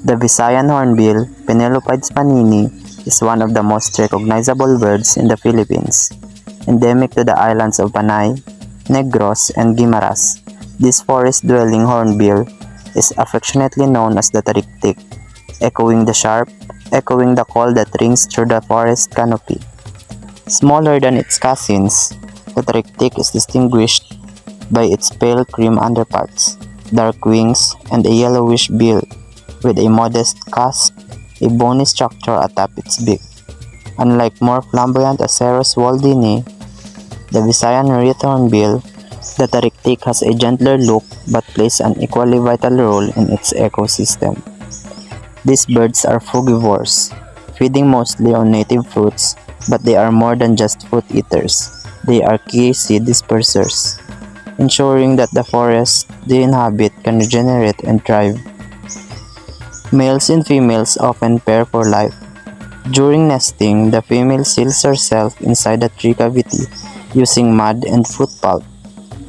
The Visayan hornbill, Penelopides panini, is one of the most recognizable birds in the Philippines. Endemic to the islands of Panay, Negros, and Guimaras, this forest-dwelling hornbill is affectionately known as the tariktik, echoing the call that rings through the forest canopy. Smaller than its cousins, the tariktik is distinguished by its pale cream underparts, dark wings, and a yellowish bill with a modest cusp, a bony structure atop its beak. Unlike more flamboyant Aceros waldini, the Visayan wreath hornbill, the tariktik has a gentler look but plays an equally vital role in its ecosystem. These birds are frugivores, feeding mostly on native fruits, but they are more than just fruit eaters. They are key seed dispersers, ensuring that the forest they inhabit can regenerate and thrive. Males and females often pair for life. During nesting, the female seals herself inside the tree cavity using mud and fruit pulp,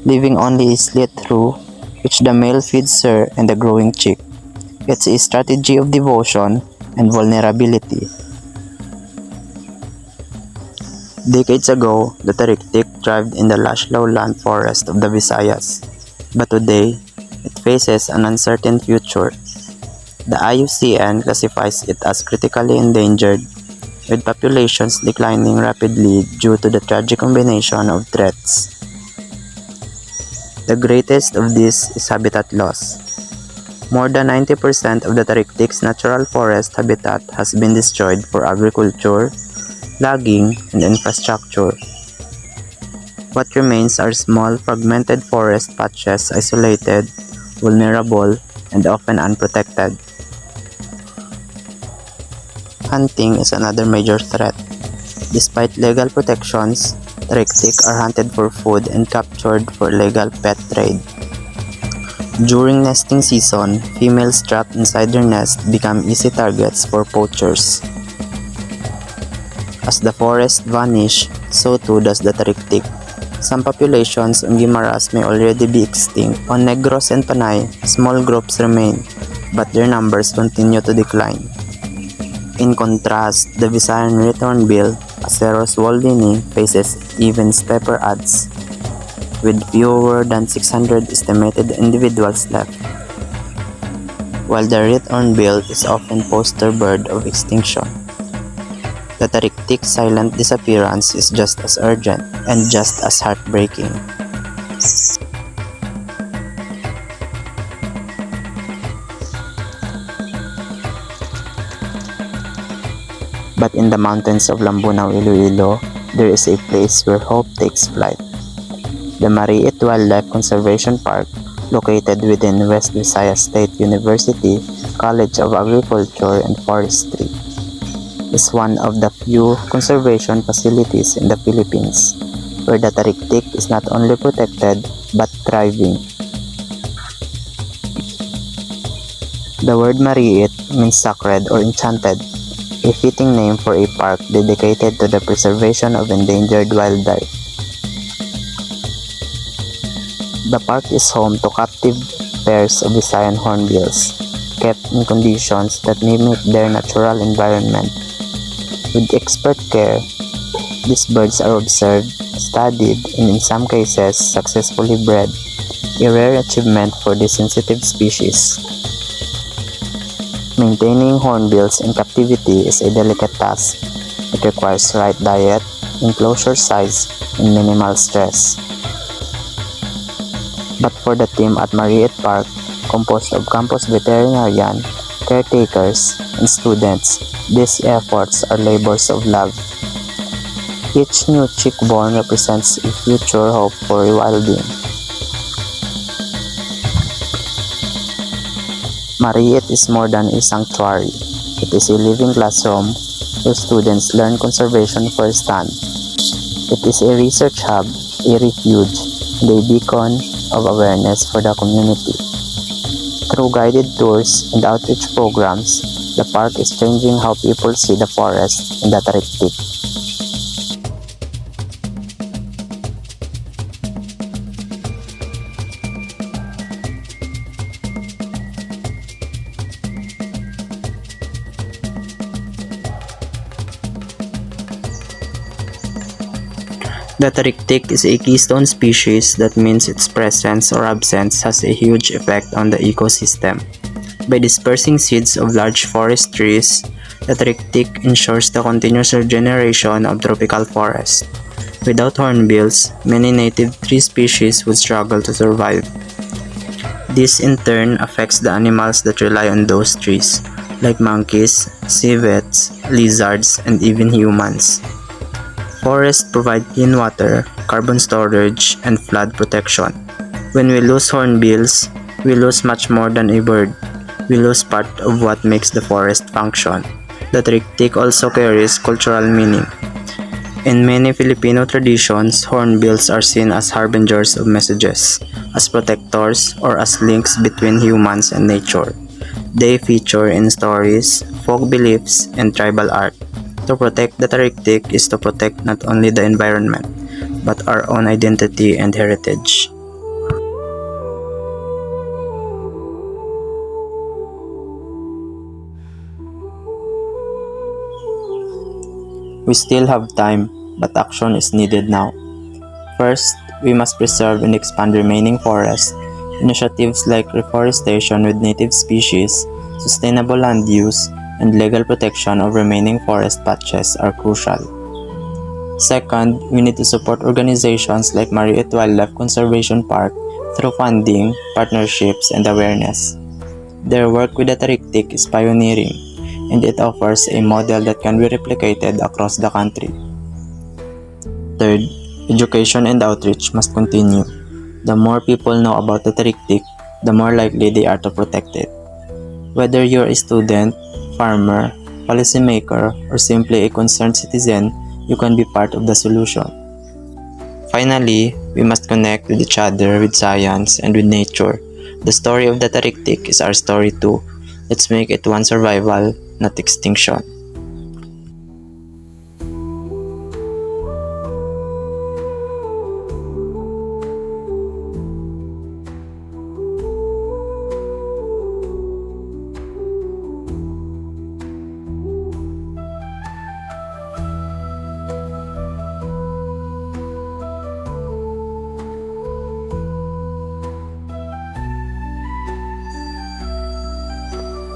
leaving only a slit through which the male feeds her and the growing chick. It's a strategy of devotion and vulnerability. Decades ago, the tariktik thrived in the lush lowland forest of the Visayas, but today, it faces an uncertain future. The IUCN classifies it as critically endangered, with populations declining rapidly due to the tragic combination of threats. The greatest of these is habitat loss. More than 90% of the tariktik's natural forest habitat has been destroyed for agriculture, logging, and infrastructure. What remains are small, fragmented forest patches, isolated, vulnerable, and often unprotected. Hunting is another major threat. Despite legal protections, tariktik are hunted for food and captured for legal pet trade. During nesting season, females trapped inside their nest become easy targets for poachers. As the forest vanish, so too does the tariktik. Some populations on Guimaras may already be extinct. On Negros and Panay, small groups remain, but their numbers continue to decline. In contrast, the Visayan wreath hornbill, Aceros waldini, faces even steeper odds, with fewer than 600 estimated individuals left. While the wreath hornbill is often poster bird of extinction, the tariktik's silent disappearance is just as urgent and just as heartbreaking. But in the mountains of Lambunao, Iloilo, there is a place where hope takes flight. The Mariit Wildlife Conservation Park, located within West Visayas State University College of Agriculture and Forestry, is one of the few conservation facilities in the Philippines where the tariktik is not only protected but thriving. The word Mariit means sacred or enchanted, a fitting name for a park dedicated to the preservation of endangered wildlife. The park is home to captive pairs of Visayan hornbills, kept in conditions that mimic their natural environment. With expert care, these birds are observed, studied, and in some cases successfully bred, a rare achievement for this sensitive species. Maintaining hornbills in captivity is a delicate task. It requires right diet, enclosure size, and minimal stress. But for the team at Mariit Park, composed of campus veterinarian, caretakers, and students, these efforts are labors of love. Each new chick born represents a future hope for rewilding. Mariit is more than a sanctuary. It is a living classroom where students learn conservation firsthand. It is a research hub, a refuge, and a beacon of awareness for the community. Through guided tours and outreach programs, the park is changing how people see the forest and the tariktik. The trichtic is a keystone species that means its presence or absence has a huge effect on the ecosystem. By dispersing seeds of large forest trees, the trichtic ensures the continuous regeneration of tropical forests. Without hornbills, many native tree species would struggle to survive. This in turn affects the animals that rely on those trees, like monkeys, civets, lizards, and even humans. Forests provide clean water, carbon storage, and flood protection. When we lose hornbills, we lose much more than a bird. We lose part of what makes the forest function. The trichtic also carries cultural meaning. In many Filipino traditions, hornbills are seen as harbingers of messages, as protectors, or as links between humans and nature. They feature in stories, folk beliefs, and tribal art. To protect the trichtic is to protect not only the environment, but our own identity and heritage. We still have time, but action is needed now. First, we must preserve and expand remaining forests. Initiatives like reforestation with native species, sustainable land use, and legal protection of remaining forest patches are crucial. Second, we need to support organizations like Mariette Wildlife Conservation Park through funding, partnerships, and awareness. Their work with the trichtic is pioneering, and it offers a model that can be replicated across the country. Third, education and outreach must continue. The more people know about the trichtic, the more likely they are to protect it. Whether you're a student, farmer, policymaker, or simply a concerned citizen, you can be part of the solution. Finally, we must connect with each other, with science, and with nature. The story of the trichtic is our story too. Let's make it one survival, not extinction.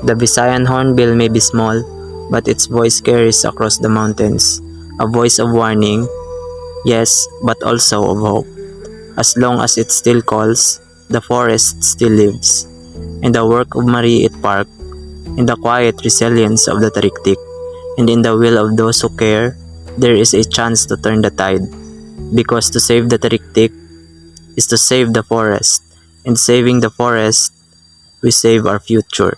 The Visayan hornbill may be small, but its voice carries across the mountains. A voice of warning, yes, but also of hope. As long as it still calls, the forest still lives. In the work of Mariette Park, in the quiet resilience of the trichtic, and in the will of those who care, there is a chance to turn the tide. Because to save the trichtic is to save the forest, and saving the forest, we save our future.